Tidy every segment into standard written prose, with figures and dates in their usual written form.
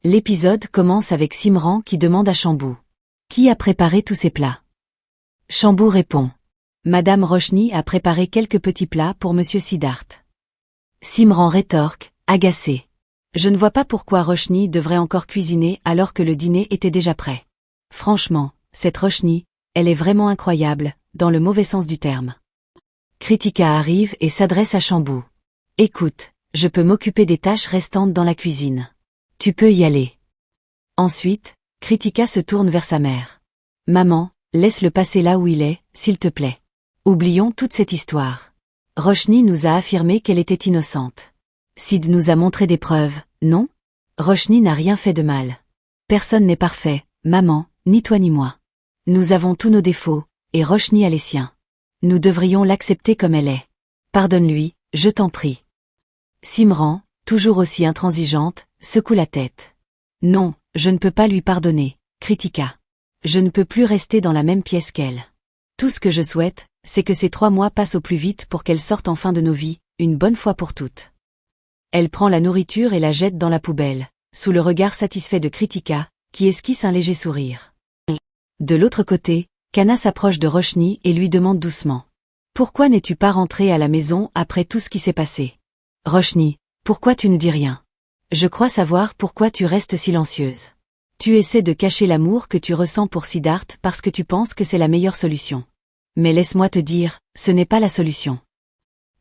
L'épisode commence avec Simran qui demande à Shambhu. Qui a préparé tous ces plats? Shambhu répond. Madame Roshni a préparé quelques petits plats pour Monsieur Siddharth. Simran rétorque, agacé. Je ne vois pas pourquoi Roshni devrait encore cuisiner alors que le dîner était déjà prêt. Franchement, cette Roshni, elle est vraiment incroyable, dans le mauvais sens du terme. Kritika arrive et s'adresse à Shambhu. Écoute, je peux m'occuper des tâches restantes dans la cuisine. Tu peux y aller. Ensuite, Kritika se tourne vers sa mère. Maman, laisse-le passer là où il est, s'il te plaît. Oublions toute cette histoire. Roshni nous a affirmé qu'elle était innocente. Sid nous a montré des preuves, non? Roshni n'a rien fait de mal. Personne n'est parfait, maman, ni toi ni moi. Nous avons tous nos défauts, et Roshni a les siens. Nous devrions l'accepter comme elle est. Pardonne-lui, je t'en prie. Simran, toujours aussi intransigeante, secoue la tête. Non, je ne peux pas lui pardonner, Kritika. Je ne peux plus rester dans la même pièce qu'elle. Tout ce que je souhaite, c'est que ces 3 mois passent au plus vite pour qu'elle sorte enfin de nos vies, une bonne fois pour toutes. Elle prend la nourriture et la jette dans la poubelle, sous le regard satisfait de Kritika, qui esquisse un léger sourire. De l'autre côté, Kana s'approche de Roshni et lui demande doucement. Pourquoi n'es-tu pas rentrée à la maison après tout ce qui s'est passé? Roshni, pourquoi tu ne dis rien? Je crois savoir pourquoi tu restes silencieuse. Tu essaies de cacher l'amour que tu ressens pour Siddharth parce que tu penses que c'est la meilleure solution. Mais laisse-moi te dire, ce n'est pas la solution.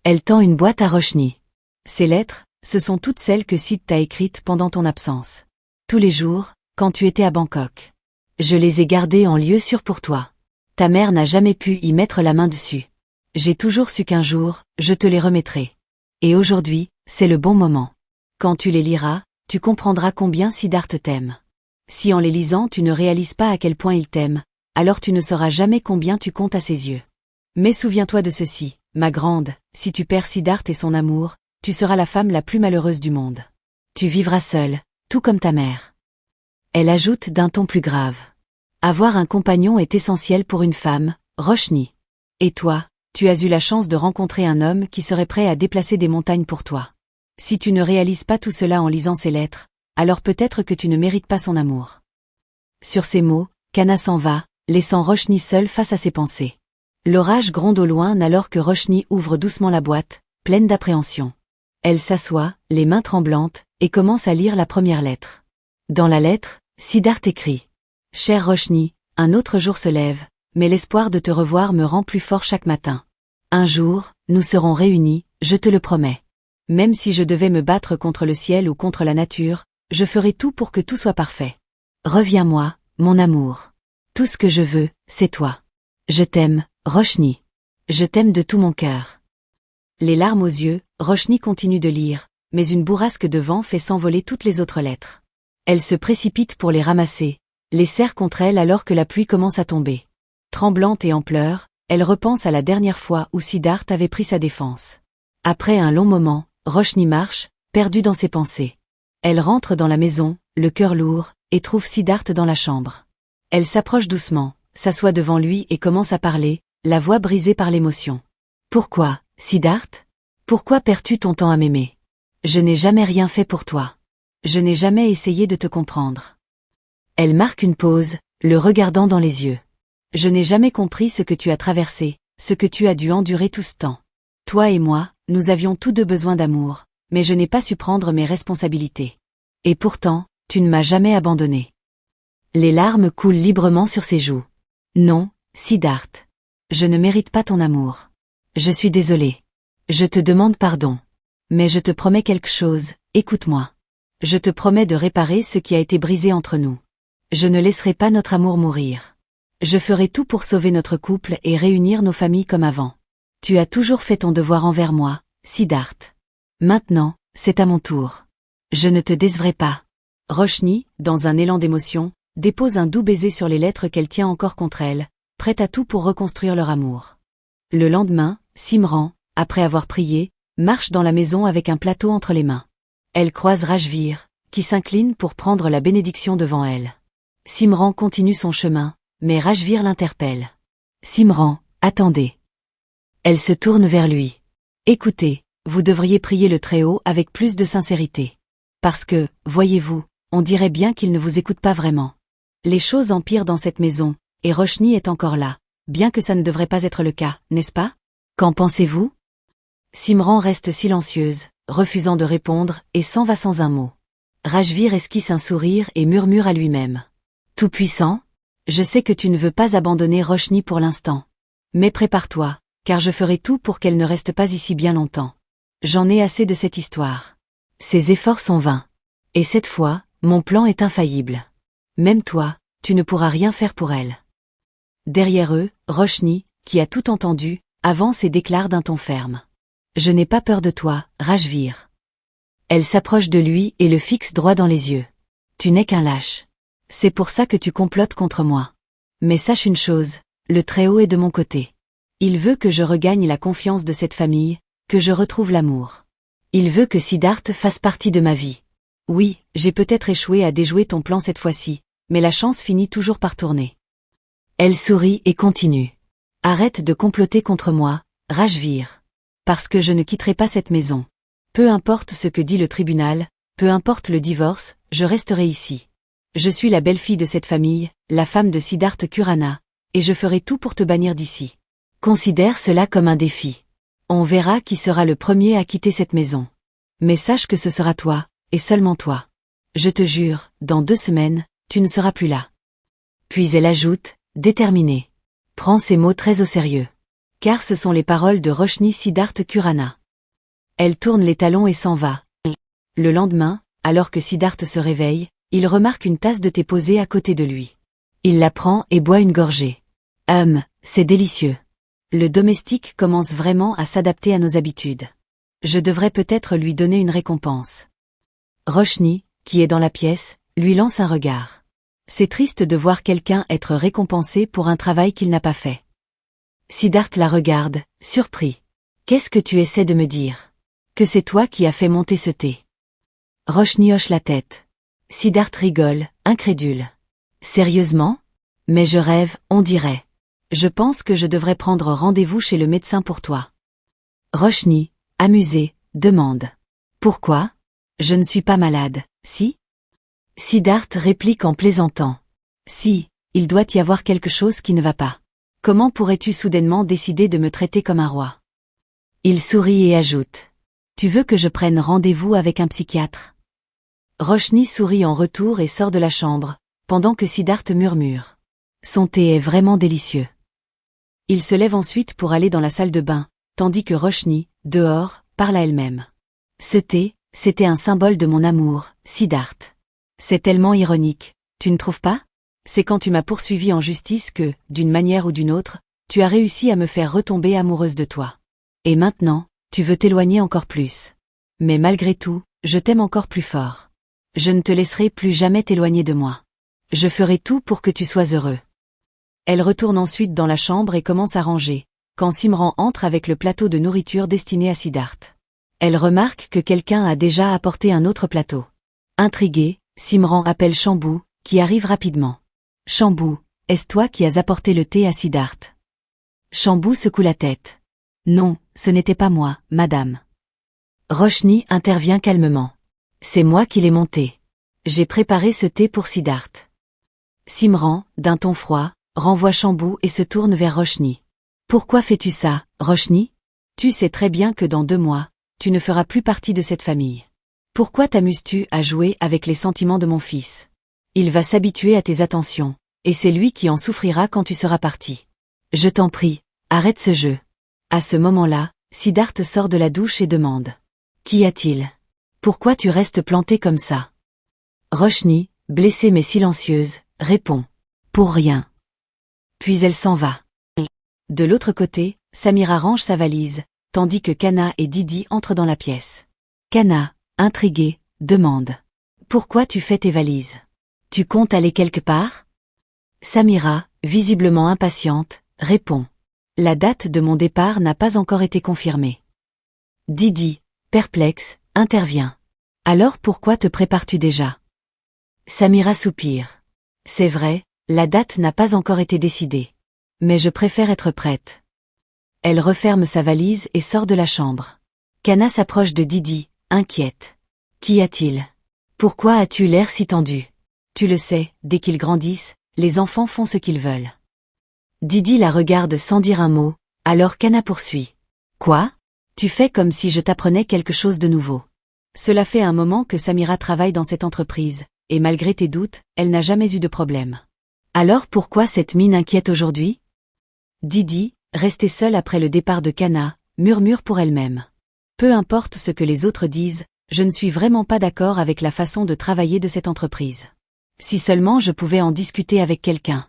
Elle tend une boîte à Roshni. Ces lettres, ce sont toutes celles que Sid t'a écrites pendant ton absence. Tous les jours, quand tu étais à Bangkok. Je les ai gardées en lieu sûr pour toi. Ta mère n'a jamais pu y mettre la main dessus. J'ai toujours su qu'un jour, je te les remettrai. Et aujourd'hui, c'est le bon moment. Quand tu les liras, tu comprendras combien Siddharth t'aime. Si en les lisant tu ne réalises pas à quel point il t'aime, alors tu ne sauras jamais combien tu comptes à ses yeux. Mais souviens-toi de ceci, ma grande, si tu perds Siddharth et son amour, tu seras la femme la plus malheureuse du monde. Tu vivras seule, tout comme ta mère. Elle ajoute d'un ton plus grave. Avoir un compagnon est essentiel pour une femme, Roshni. Et toi, tu as eu la chance de rencontrer un homme qui serait prêt à déplacer des montagnes pour toi. Si tu ne réalises pas tout cela en lisant ces lettres, alors peut-être que tu ne mérites pas son amour. Sur ces mots, Kana s'en va, laissant Roshni seule face à ses pensées. L'orage gronde au loin alors que Roshni ouvre doucement la boîte, pleine d'appréhension. Elle s'assoit, les mains tremblantes, et commence à lire la première lettre. Dans la lettre, Siddharth écrit. Chère Roshni, un autre jour se lève, mais l'espoir de te revoir me rend plus fort chaque matin. Un jour, nous serons réunis, je te le promets. Même si je devais me battre contre le ciel ou contre la nature, je ferai tout pour que tout soit parfait. Reviens-moi, mon amour. Tout ce que je veux, c'est toi. Je t'aime, Roshni. Je t'aime de tout mon cœur. Les larmes aux yeux, Roshni continue de lire, mais une bourrasque de vent fait s'envoler toutes les autres lettres. Elle se précipite pour les ramasser, les serre contre elle alors que la pluie commence à tomber. Tremblante et en pleurs, elle repense à la dernière fois où Siddharth avait pris sa défense. Après un long moment, Roshni marche, perdue dans ses pensées. Elle rentre dans la maison, le cœur lourd, et trouve Siddharth dans la chambre. Elle s'approche doucement, s'assoit devant lui et commence à parler, la voix brisée par l'émotion. Pourquoi, Siddharth? Pourquoi perds-tu ton temps à m'aimer? Je n'ai jamais rien fait pour toi. Je n'ai jamais essayé de te comprendre. Elle marque une pause, le regardant dans les yeux. Je n'ai jamais compris ce que tu as traversé, ce que tu as dû endurer tout ce temps. Toi et moi, nous avions tous deux besoin d'amour, mais je n'ai pas su prendre mes responsabilités. Et pourtant, tu ne m'as jamais abandonné. Les larmes coulent librement sur ses joues. Non, Siddharth. Je ne mérite pas ton amour. Je suis désolée. Je te demande pardon. Mais je te promets quelque chose, écoute-moi. Je te promets de réparer ce qui a été brisé entre nous. Je ne laisserai pas notre amour mourir. Je ferai tout pour sauver notre couple et réunir nos familles comme avant. Tu as toujours fait ton devoir envers moi, Siddharth. Maintenant, c'est à mon tour. Je ne te décevrai pas. Roshni, dans un élan d'émotion, dépose un doux baiser sur les lettres qu'elle tient encore contre elle, prête à tout pour reconstruire leur amour. Le lendemain, Simran, après avoir prié, marche dans la maison avec un plateau entre les mains. Elle croise Rajvir, qui s'incline pour prendre la bénédiction devant elle. Simran continue son chemin, mais Rajvir l'interpelle. Simran, attendez. Elle se tourne vers lui. Écoutez, vous devriez prier le Très-Haut avec plus de sincérité. Parce que, voyez-vous, On dirait bien qu'il ne vous écoute pas vraiment. Les choses empirent dans cette maison, et Roshni est encore là, bien que ça ne devrait pas être le cas, n'est-ce pas? Qu'en pensez-vous? Simran reste silencieuse, refusant de répondre, et s'en va sans un mot. Rajvir esquisse un sourire et murmure à lui-même. Tout-puissant? Je sais que tu ne veux pas abandonner Roshni pour l'instant. Mais prépare-toi, car je ferai tout pour qu'elle ne reste pas ici bien longtemps. J'en ai assez de cette histoire. Ses efforts sont vains. Et cette fois, mon plan est infaillible. Même toi, tu ne pourras rien faire pour elle. Derrière eux, Roshni, qui a tout entendu, avance et déclare d'un ton ferme. Je n'ai pas peur de toi, Rajvir. Elle s'approche de lui et le fixe droit dans les yeux. Tu n'es qu'un lâche. C'est pour ça que tu complotes contre moi. Mais sache une chose, le Très-Haut est de mon côté. Il veut que je regagne la confiance de cette famille, que je retrouve l'amour. Il veut que Siddharth fasse partie de ma vie. Oui, j'ai peut-être échoué à déjouer ton plan cette fois-ci, mais la chance finit toujours par tourner. Elle sourit et continue. Arrête de comploter contre moi, Rajvir. Parce que je ne quitterai pas cette maison. Peu importe ce que dit le tribunal, peu importe le divorce, je resterai ici. Je suis la belle-fille de cette famille, la femme de Siddharth Khurana, et je ferai tout pour te bannir d'ici. Considère cela comme un défi. On verra qui sera le premier à quitter cette maison. Mais sache que ce sera toi, et seulement toi. Je te jure, dans 2 semaines, tu ne seras plus là. Puis elle ajoute, déterminée. Prends ces mots très au sérieux. Car ce sont les paroles de Roshni Siddharth Khurana. Elle tourne les talons et s'en va. Le lendemain, alors que Siddharth se réveille, il remarque une tasse de thé posée à côté de lui. Il la prend et boit une gorgée. C'est délicieux. Le domestique commence vraiment à s'adapter à nos habitudes. Je devrais peut-être lui donner une récompense. Roshni, qui est dans la pièce, lui lance un regard. C'est triste de voir quelqu'un être récompensé pour un travail qu'il n'a pas fait. Siddharth la regarde, surpris. Qu'est-ce que tu essaies de me dire? Que c'est toi qui as fait monter ce thé. Roshni hoche la tête. Siddharth rigole, incrédule. Sérieusement? Mais je rêve, on dirait. Je pense que je devrais prendre rendez-vous chez le médecin pour toi. Roshni, amusé, demande. Pourquoi? Je ne suis pas malade, si? Siddharth réplique en plaisantant. Si, il doit y avoir quelque chose qui ne va pas. Comment pourrais-tu soudainement décider de me traiter comme un roi? Il sourit et ajoute. Tu veux que je prenne rendez-vous avec un psychiatre? Roshni sourit en retour et sort de la chambre, pendant que Siddharth murmure. Son thé est vraiment délicieux. Il se lève ensuite pour aller dans la salle de bain, tandis que Roshni, dehors, parle à elle-même. Ce thé, c'était un symbole de mon amour, Siddharth. C'est tellement ironique, tu ne trouves pas? C'est quand tu m'as poursuivi en justice que, d'une manière ou d'une autre, tu as réussi à me faire retomber amoureuse de toi. Et maintenant, tu veux t'éloigner encore plus. Mais malgré tout, je t'aime encore plus fort. Je ne te laisserai plus jamais t'éloigner de moi. Je ferai tout pour que tu sois heureux. Elle retourne ensuite dans la chambre et commence à ranger, quand Simran entre avec le plateau de nourriture destiné à Siddharth. Elle remarque que quelqu'un a déjà apporté un autre plateau. Intriguée, Simran appelle Shambhu, qui arrive rapidement. Shambhu, est-ce toi qui as apporté le thé à Siddharth? Shambhu secoue la tête. Non, ce n'était pas moi, madame. Roshni intervient calmement. C'est moi qui l'ai monté. J'ai préparé ce thé pour Siddharth. Simran, d'un ton froid, renvoie Shambhu et se tourne vers Roshni. Pourquoi fais-tu ça, Roshni? Tu sais très bien que dans 2 mois, tu ne feras plus partie de cette famille. Pourquoi t'amuses-tu à jouer avec les sentiments de mon fils? Il va s'habituer à tes attentions, et c'est lui qui en souffrira quand tu seras parti. Je t'en prie, arrête ce jeu. À ce moment-là, Siddharth sort de la douche et demande. Qu'y a-t-il? Pourquoi tu restes planté comme ça? Roshni, blessée mais silencieuse, répond. Pour rien. Puis elle s'en va. De l'autre côté, Samira range sa valise, tandis que Kana et Didi entrent dans la pièce. Kana, intriguée, demande. Pourquoi tu fais tes valises? Tu comptes aller quelque part? Samira, visiblement impatiente, répond. La date de mon départ n'a pas encore été confirmée. Didi, perplexe, intervient. Alors pourquoi te prépares-tu déjà? Samira soupire. C'est vrai, la date n'a pas encore été décidée. Mais je préfère être prête. Elle referme sa valise et sort de la chambre. Kana s'approche de Didi, inquiète. Qu'y a-t-il? Pourquoi as-tu l'air si tendu? Tu le sais, dès qu'ils grandissent, les enfants font ce qu'ils veulent. Didi la regarde sans dire un mot, alors Kana poursuit. Quoi? Tu fais comme si je t'apprenais quelque chose de nouveau. Cela fait un moment que Samira travaille dans cette entreprise, et malgré tes doutes, elle n'a jamais eu de problème. Alors pourquoi cette mine inquiète aujourd'hui? Didi, restée seule après le départ de Kana, murmure pour elle-même. Peu importe ce que les autres disent, je ne suis vraiment pas d'accord avec la façon de travailler de cette entreprise. Si seulement je pouvais en discuter avec quelqu'un.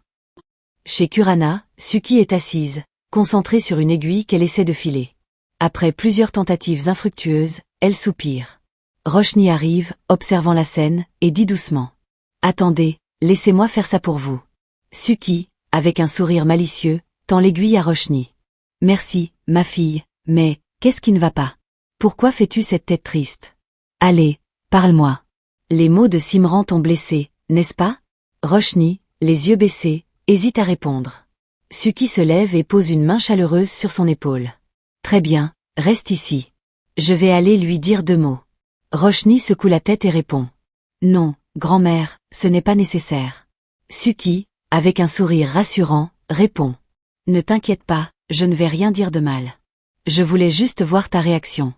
Chez Kurana, Suki est assise, concentrée sur une aiguille qu'elle essaie de filer. Après plusieurs tentatives infructueuses, elle soupire. Roshni arrive, observant la scène, et dit doucement. Attendez, laissez-moi faire ça pour vous. Suki, avec un sourire malicieux, tend l'aiguille à Roshni. Merci, ma fille, mais, qu'est-ce qui ne va pas? Pourquoi fais-tu cette tête triste? Allez, parle-moi. Les mots de Simran t'ont blessé, n'est-ce pas? Roshni, les yeux baissés, hésite à répondre. Suki se lève et pose une main chaleureuse sur son épaule. Très bien, reste ici. Je vais aller lui dire 2 mots. Roshni secoue la tête et répond. Non, grand-mère, ce n'est pas nécessaire. Suki, avec un sourire rassurant, répond. Ne t'inquiète pas, je ne vais rien dire de mal. Je voulais juste voir ta réaction.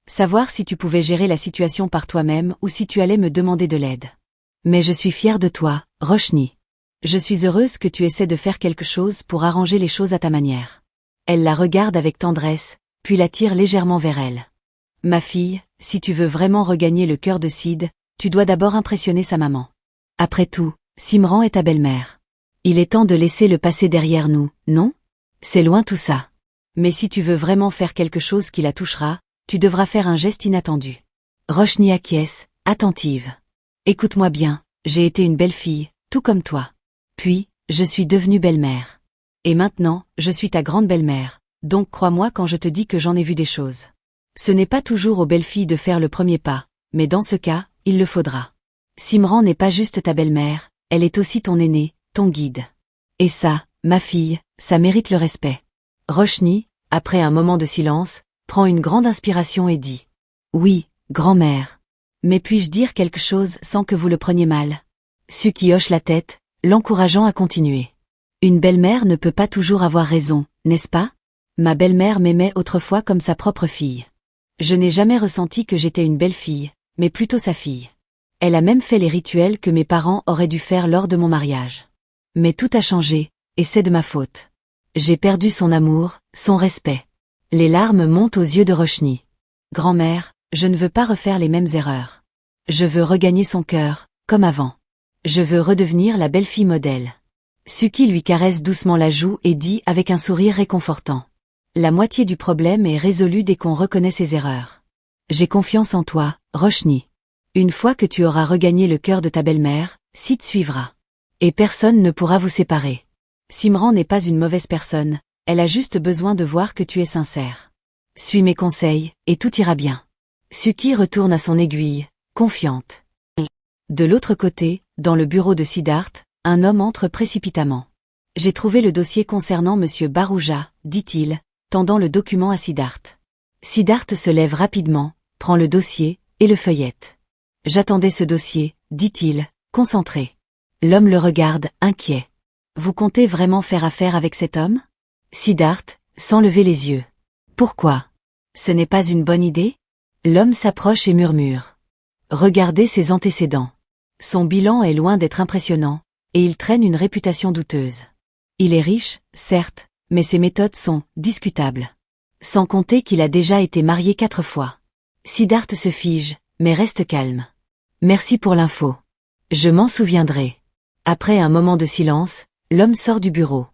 Savoir si tu pouvais gérer la situation par toi-même ou si tu allais me demander de l'aide. Mais je suis fière de toi, Roshni. Je suis heureuse que tu essaies de faire quelque chose pour arranger les choses à ta manière. Elle la regarde avec tendresse, puis l'attire légèrement vers elle. Ma fille, si tu veux vraiment regagner le cœur de Sid, tu dois d'abord impressionner sa maman. Après tout, Simran est ta belle-mère. Il est temps de laisser le passé derrière nous, non? C'est loin tout ça. Mais si tu veux vraiment faire quelque chose qui la touchera, tu devras faire un geste inattendu. Roshni acquiesce, attentive. Écoute-moi bien, j'ai été une belle fille, tout comme toi. Puis, je suis devenue belle-mère. Et maintenant, je suis ta grande belle-mère, donc crois-moi quand je te dis que j'en ai vu des choses. Ce n'est pas toujours aux belles filles de faire le premier pas, mais dans ce cas, il le faudra. Simran n'est pas juste ta belle-mère, elle est aussi ton aînée, ton guide. Et ça, ma fille, ça mérite le respect. Roshni, après un moment de silence, prend une grande inspiration et dit. Oui, grand-mère. Mais puis-je dire quelque chose sans que vous le preniez mal? Suki hoche la tête, l'encourageant à continuer. Une belle-mère ne peut pas toujours avoir raison, n'est-ce pas? Ma belle-mère m'aimait autrefois comme sa propre fille. Je n'ai jamais ressenti que j'étais une belle fille, mais plutôt sa fille. Elle a même fait les rituels que mes parents auraient dû faire lors de mon mariage. Mais tout a changé, et c'est de ma faute. J'ai perdu son amour, son respect. Les larmes montent aux yeux de Roshni. Grand-mère, je ne veux pas refaire les mêmes erreurs. Je veux regagner son cœur, comme avant. Je veux redevenir la belle-fille modèle. Suki lui caresse doucement la joue et dit avec un sourire réconfortant. La moitié du problème est résolue dès qu'on reconnaît ses erreurs. J'ai confiance en toi, Roshni. Une fois que tu auras regagné le cœur de ta belle-mère, Sid suivra. Et personne ne pourra vous séparer. Simran n'est pas une mauvaise personne, elle a juste besoin de voir que tu es sincère. Suis mes conseils, et tout ira bien. Suki retourne à son aiguille, confiante. De l'autre côté, dans le bureau de Siddharth, un homme entre précipitamment. J'ai trouvé le dossier concernant Monsieur Barouja, dit-il, tendant le document à Siddharth. Siddharth se lève rapidement, prend le dossier, et le feuillette. J'attendais ce dossier, dit-il, concentré. L'homme le regarde, inquiet. Vous comptez vraiment faire affaire avec cet homme? Siddharth, sans lever les yeux. Pourquoi? Ce n'est pas une bonne idée? L'homme s'approche et murmure. Regardez ses antécédents. Son bilan est loin d'être impressionnant, et il traîne une réputation douteuse. Il est riche, certes, mais ses méthodes sont discutables. Sans compter qu'il a déjà été marié 4 fois. Siddharth se fige, mais reste calme. Merci pour l'info. Je m'en souviendrai. Après un moment de silence, l'homme sort du bureau.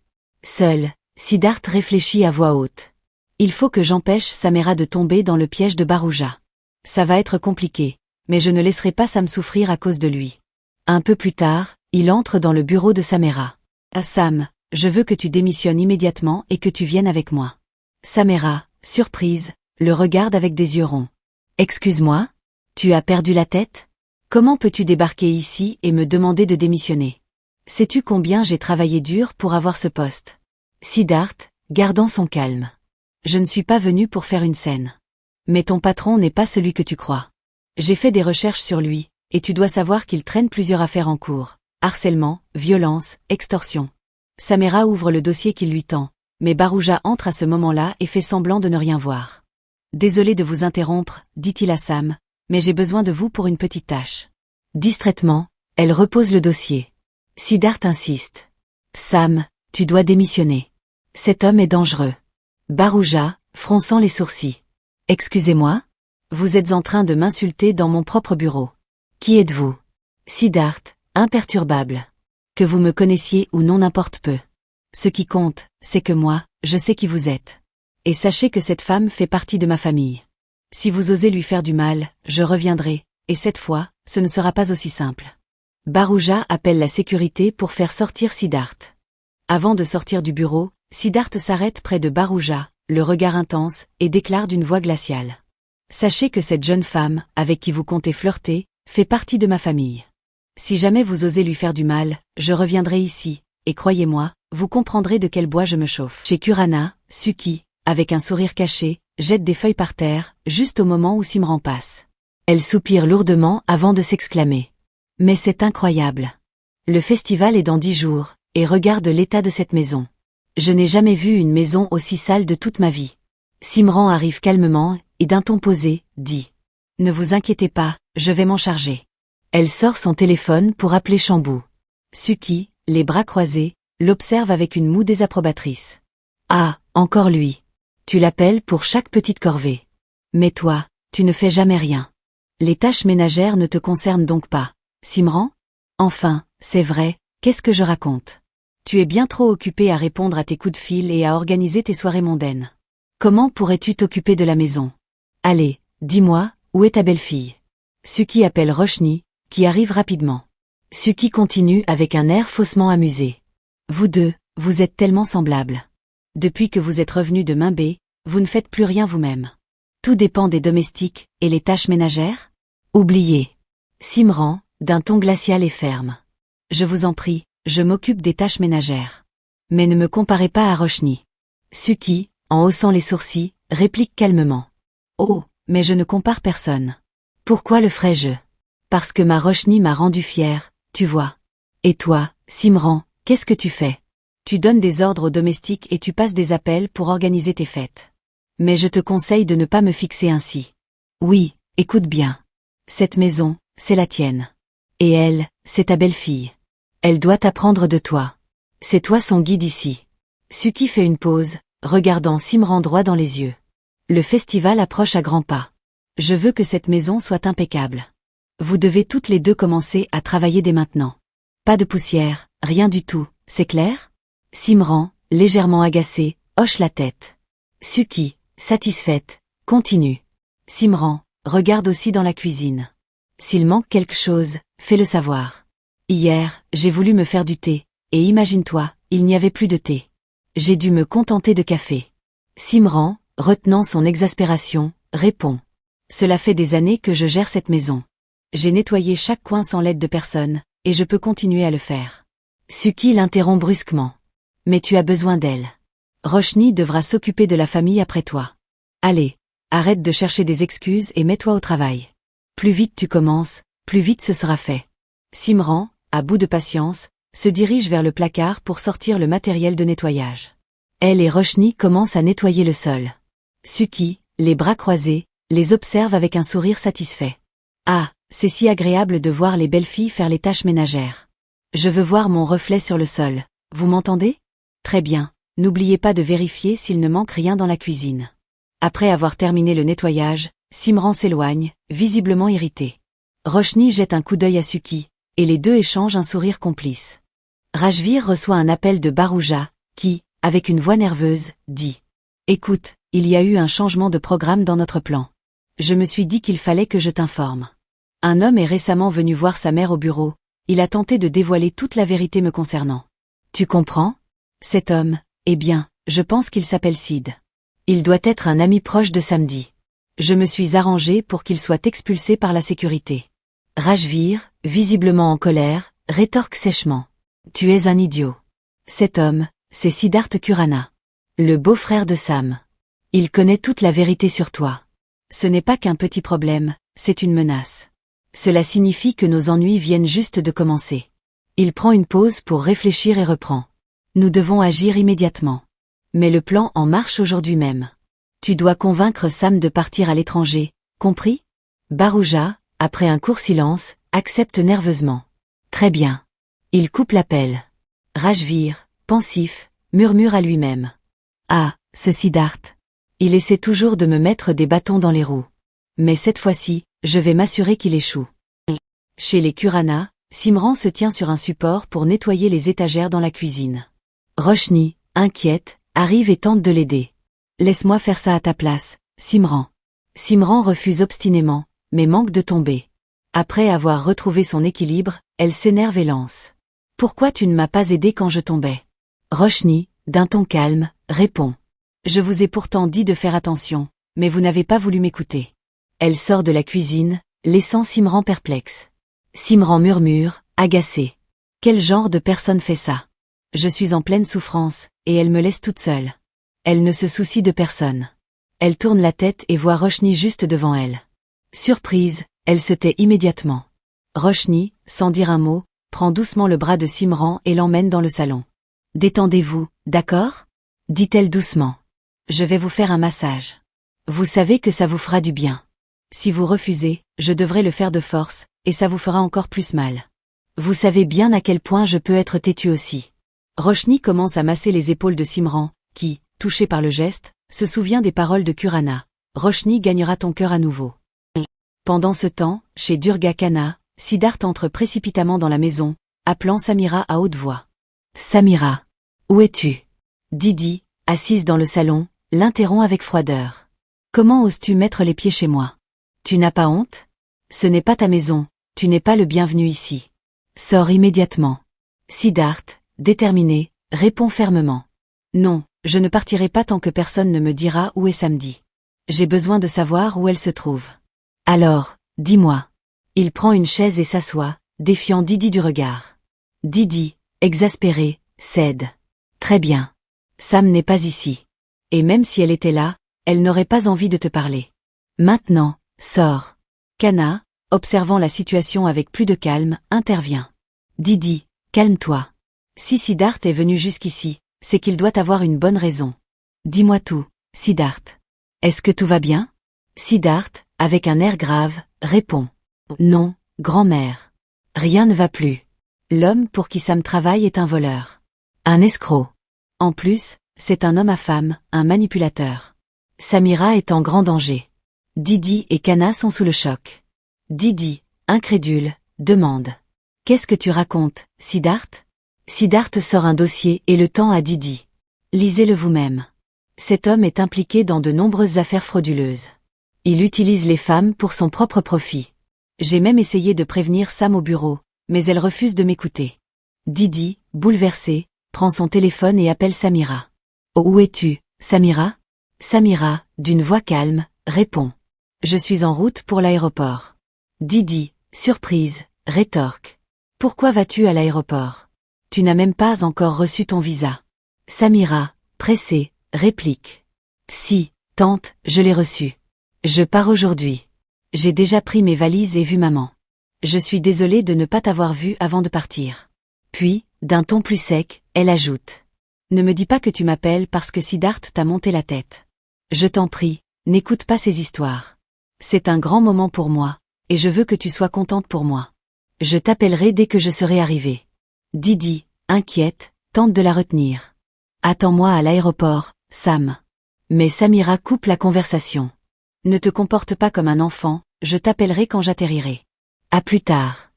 Seul, Siddharth réfléchit à voix haute. Il faut que j'empêche Samira de tomber dans le piège de Barouja. Ça va être compliqué, mais je ne laisserai pas Sam souffrir à cause de lui. Un peu plus tard, il entre dans le bureau de Samira. Ah Sam, je veux que tu démissionnes immédiatement et que tu viennes avec moi. Samira, surprise, le regarde avec des yeux ronds. Excuse-moi? Tu as perdu la tête? Comment peux-tu débarquer ici et me demander de démissionner? Sais-tu combien j'ai travaillé dur pour avoir ce poste? Siddharth, gardant son calme. Je ne suis pas venu pour faire une scène. Mais ton patron n'est pas celui que tu crois. J'ai fait des recherches sur lui, et tu dois savoir qu'il traîne plusieurs affaires en cours. Harcèlement, violence, extorsion. Samira ouvre le dossier qu'il lui tend, mais Barouja entre à ce moment-là et fait semblant de ne rien voir. Désolé de vous interrompre, dit-il à Sam, mais j'ai besoin de vous pour une petite tâche. Distraitement, elle repose le dossier. Siddharth insiste. Sam, tu dois démissionner. Cet homme est dangereux. Barouja, fronçant les sourcils. Excusez-moi? Vous êtes en train de m'insulter dans mon propre bureau. Qui êtes-vous? Siddharth, imperturbable. Que vous me connaissiez ou non n'importe peu. Ce qui compte, c'est que moi, je sais qui vous êtes. Et sachez que cette femme fait partie de ma famille. Si vous osez lui faire du mal, je reviendrai, et cette fois, ce ne sera pas aussi simple. Barouja appelle la sécurité pour faire sortir Siddharth. Avant de sortir du bureau, Siddharth s'arrête près de Barouja, le regard intense, et déclare d'une voix glaciale. Sachez que cette jeune femme, avec qui vous comptez flirter, fait partie de ma famille. Si jamais vous osez lui faire du mal, je reviendrai ici, et croyez-moi, vous comprendrez de quel bois je me chauffe. Chez Kurana, Suki, avec un sourire caché, jette des feuilles par terre, juste au moment où Simran passe. Elle soupire lourdement avant de s'exclamer. Mais c'est incroyable. Le festival est dans 10 jours, et regarde l'état de cette maison. Je n'ai jamais vu une maison aussi sale de toute ma vie. Simran arrive calmement, et d'un ton posé, dit. Ne vous inquiétez pas, je vais m'en charger. Elle sort son téléphone pour appeler Shambhu. Suki, les bras croisés, l'observe avec une moue désapprobatrice. Ah, encore lui. Tu l'appelles pour chaque petite corvée. Mais toi, tu ne fais jamais rien. Les tâches ménagères ne te concernent donc pas. Simran? Enfin, c'est vrai, qu'est-ce que je raconte? Tu es bien trop occupé à répondre à tes coups de fil et à organiser tes soirées mondaines. Comment pourrais-tu t'occuper de la maison? Allez, dis-moi, où est ta belle-fille? Suki appelle Roshni, qui arrive rapidement. Suki continue avec un air faussement amusé. Vous deux, vous êtes tellement semblables. Depuis que vous êtes revenus de Mimbé, vous ne faites plus rien vous-même. Tout dépend des domestiques, et les tâches ménagères? Oubliez. Simran, d'un ton glacial et ferme. Je vous en prie, je m'occupe des tâches ménagères. Mais ne me comparez pas à Roshni. Suki, en haussant les sourcils, réplique calmement. Oh, mais je ne compare personne. Pourquoi le ferais-je? Parce que ma Roshni m'a rendu fière, tu vois. Et toi, Simran, qu'est-ce que tu fais? Tu donnes des ordres aux domestiques et tu passes des appels pour organiser tes fêtes. Mais je te conseille de ne pas me fixer ainsi. Oui, écoute bien. Cette maison, c'est la tienne. Et elle, c'est ta belle-fille. Elle doit apprendre de toi. C'est toi son guide ici. Suki fait une pause, regardant Simran droit dans les yeux. Le festival approche à grands pas. Je veux que cette maison soit impeccable. Vous devez toutes les deux commencer à travailler dès maintenant. Pas de poussière, rien du tout, c'est clair? Simran, légèrement agacée, hoche la tête. Suki, satisfaite, continue. Simran, regarde aussi dans la cuisine. S'il manque quelque chose, fais-le savoir. Hier, j'ai voulu me faire du thé, et imagine-toi, il n'y avait plus de thé. J'ai dû me contenter de café. Simran, retenant son exaspération, répond. Cela fait des années que je gère cette maison. J'ai nettoyé chaque coin sans l'aide de personne, et je peux continuer à le faire. Suki l'interrompt brusquement. Mais tu as besoin d'elle. Roshni devra s'occuper de la famille après toi. Allez, arrête de chercher des excuses et mets-toi au travail. Plus vite tu commences, plus vite ce sera fait. Simran, à bout de patience, se dirige vers le placard pour sortir le matériel de nettoyage. Elle et Roshni commencent à nettoyer le sol. Suki, les bras croisés, les observe avec un sourire satisfait. Ah, c'est si agréable de voir les belles filles faire les tâches ménagères. Je veux voir mon reflet sur le sol, vous m'entendez? Très bien, n'oubliez pas de vérifier s'il ne manque rien dans la cuisine. Après avoir terminé le nettoyage, Simran s'éloigne, visiblement irrité. Roshni jette un coup d'œil à Suki, et les deux échangent un sourire complice. Rajvir reçoit un appel de Barouja, qui, avec une voix nerveuse, dit « Écoute, il y a eu un changement de programme dans notre plan. Je me suis dit qu'il fallait que je t'informe. Un homme est récemment venu voir sa mère au bureau, il a tenté de dévoiler toute la vérité me concernant. Tu comprends? Cet homme, eh bien, je pense qu'il s'appelle Sid. Il doit être un ami proche de Samedi. Je me suis arrangé pour qu'il soit expulsé par la sécurité. » Rajvir, visiblement en colère, rétorque sèchement. « Tu es un idiot. Cet homme, c'est Siddharth Kurana. Le beau-frère de Sam. Il connaît toute la vérité sur toi. Ce n'est pas qu'un petit problème, c'est une menace. Cela signifie que nos ennuis viennent juste de commencer. Il prend une pause pour réfléchir et reprend. Nous devons agir immédiatement. Mais le plan en marche aujourd'hui même. Tu dois convaincre Sam de partir à l'étranger, compris? Barouja, après un court silence, accepte nerveusement. Très bien. Il coupe l'appel. Rajvir, pensif, murmure à lui-même. Ah, ce Siddharth. Il essaie toujours de me mettre des bâtons dans les roues. Mais cette fois-ci, je vais m'assurer qu'il échoue. Chez les Kurana, Simran se tient sur un support pour nettoyer les étagères dans la cuisine. Roshni, inquiète, arrive et tente de l'aider. Laisse-moi faire ça à ta place, Simran. Simran refuse obstinément, mais manque de tomber. Après avoir retrouvé son équilibre, elle s'énerve et lance. Pourquoi tu ne m'as pas aidé quand je tombais? Roshni, d'un ton calme, répond. Je vous ai pourtant dit de faire attention, mais vous n'avez pas voulu m'écouter. Elle sort de la cuisine, laissant Simran perplexe. Simran murmure, agacé. Quel genre de personne fait ça? Je suis en pleine souffrance, et elle me laisse toute seule. Elle ne se soucie de personne. Elle tourne la tête et voit Roshni juste devant elle. Surprise, elle se tait immédiatement. Roshni, sans dire un mot, prend doucement le bras de Simran et l'emmène dans le salon. Détendez-vous, d'accord? Dit-elle doucement. Je vais vous faire un massage. Vous savez que ça vous fera du bien. Si vous refusez, je devrais le faire de force, et ça vous fera encore plus mal. Vous savez bien à quel point je peux être têtue aussi. Roshni commence à masser les épaules de Simran, qui, touché par le geste, se souvient des paroles de Kurana. Roshni gagnera ton cœur à nouveau. Pendant ce temps, chez Durga Khanna, Siddharth entre précipitamment dans la maison, appelant Samira à haute voix. Samira. Où es-tu? Didi, assise dans le salon, l'interrompt avec froideur. Comment oses-tu mettre les pieds chez moi? Tu n'as pas honte? Ce n'est pas ta maison, tu n'es pas le bienvenu ici. Sors immédiatement. Siddharth, déterminé, répond fermement. Non, je ne partirai pas tant que personne ne me dira où est Samdi. J'ai besoin de savoir où elle se trouve. Alors, dis-moi. Il prend une chaise et s'assoit, défiant Didi du regard. Didi, exaspéré, cède. Très bien. Sam n'est pas ici. Et même si elle était là, elle n'aurait pas envie de te parler. Maintenant, sors. Khanna, observant la situation avec plus de calme, intervient. Didi, calme-toi. Si Siddharth est venu jusqu'ici, c'est qu'il doit avoir une bonne raison. Dis-moi tout, Siddharth. Est-ce que tout va bien? Siddharth, avec un air grave, répond. Non, grand-mère. Rien ne va plus. L'homme pour qui Sam travaille est un voleur. Un escroc. En plus, c'est un homme à femme, un manipulateur. Samira est en grand danger. Didi et Khanna sont sous le choc. Didi, incrédule, demande. Qu'est-ce que tu racontes, Siddharth? Siddharth sort un dossier et le tend à Didi. Lisez-le vous-même. Cet homme est impliqué dans de nombreuses affaires frauduleuses. Il utilise les femmes pour son propre profit. J'ai même essayé de prévenir Sam au bureau, mais elle refuse de m'écouter. Didi, bouleversé, prend son téléphone et appelle Samira. Oh, où es-tu, Samira? Samira, d'une voix calme, répond. Je suis en route pour l'aéroport. Didi, surprise, rétorque. Pourquoi vas-tu à l'aéroport? Tu n'as même pas encore reçu ton visa. Samira, pressée, réplique. Si, tante, je l'ai reçu. Je pars aujourd'hui. J'ai déjà pris mes valises et vu maman. Je suis désolée de ne pas t'avoir vu avant de partir. Puis, d'un ton plus sec, elle ajoute. Ne me dis pas que tu m'appelles parce que Siddharth t'a monté la tête. Je t'en prie, n'écoute pas ces histoires. C'est un grand moment pour moi, et je veux que tu sois contente pour moi. Je t'appellerai dès que je serai arrivée. Didi, inquiète, tente de la retenir. Attends-moi à l'aéroport, Sam. Mais Samira coupe la conversation. Ne te comporte pas comme un enfant, je t'appellerai quand j'atterrirai. À plus tard.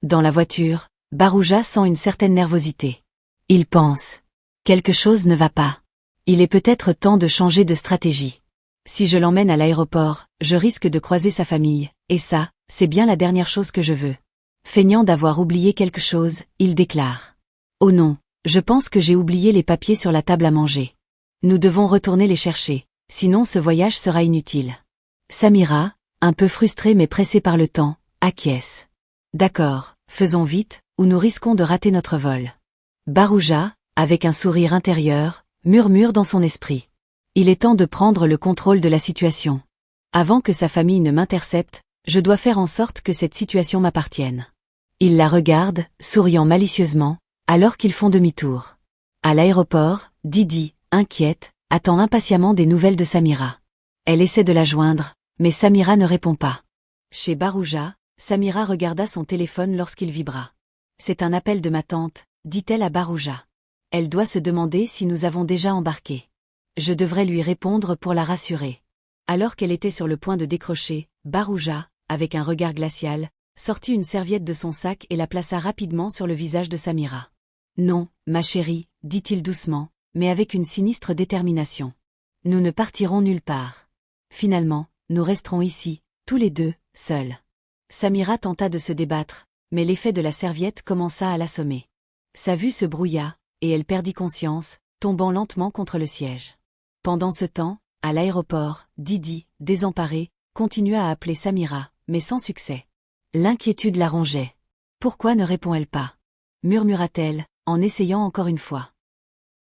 Dans la voiture, Barouja sent une certaine nervosité. Il pense. Quelque chose ne va pas. Il est peut-être temps de changer de stratégie. Si je l'emmène à l'aéroport, je risque de croiser sa famille, et ça, c'est bien la dernière chose que je veux. Feignant d'avoir oublié quelque chose, il déclare. Oh non, je pense que j'ai oublié les papiers sur la table à manger. Nous devons retourner les chercher, sinon ce voyage sera inutile. Samira, un peu frustrée mais pressée par le temps, acquiesce. D'accord, faisons vite, ou nous risquons de rater notre vol. Barouja, avec un sourire intérieur, murmure dans son esprit. Il est temps de prendre le contrôle de la situation. Avant que sa famille ne m'intercepte, Je dois faire en sorte que cette situation m'appartienne. Il la regarde, souriant malicieusement, alors qu'ils font demi-tour. À l'aéroport, Didi, inquiète, attend impatiemment des nouvelles de Samira. Elle essaie de la joindre, mais Samira ne répond pas. Chez Barouja, Samira regarda son téléphone lorsqu'il vibra. C'est un appel de ma tante, dit-elle à Barouja. Elle doit se demander si nous avons déjà embarqué. Je devrais lui répondre pour la rassurer. Alors qu'elle était sur le point de décrocher, Barouja, avec un regard glacial, sortit une serviette de son sac et la plaça rapidement sur le visage de Samira. Non, ma chérie, dit-il doucement, mais avec une sinistre détermination. Nous ne partirons nulle part. Finalement, nous resterons ici, tous les deux, seuls. Samira tenta de se débattre, mais l'effet de la serviette commença à l'assommer. Sa vue se brouilla, et elle perdit conscience, tombant lentement contre le siège. Pendant ce temps, à l'aéroport, Didi, désemparée, continua à appeler Samira, mais sans succès. L'inquiétude la rongeait. Pourquoi ne répond-elle pas? Murmura-t-elle, en essayant encore une fois.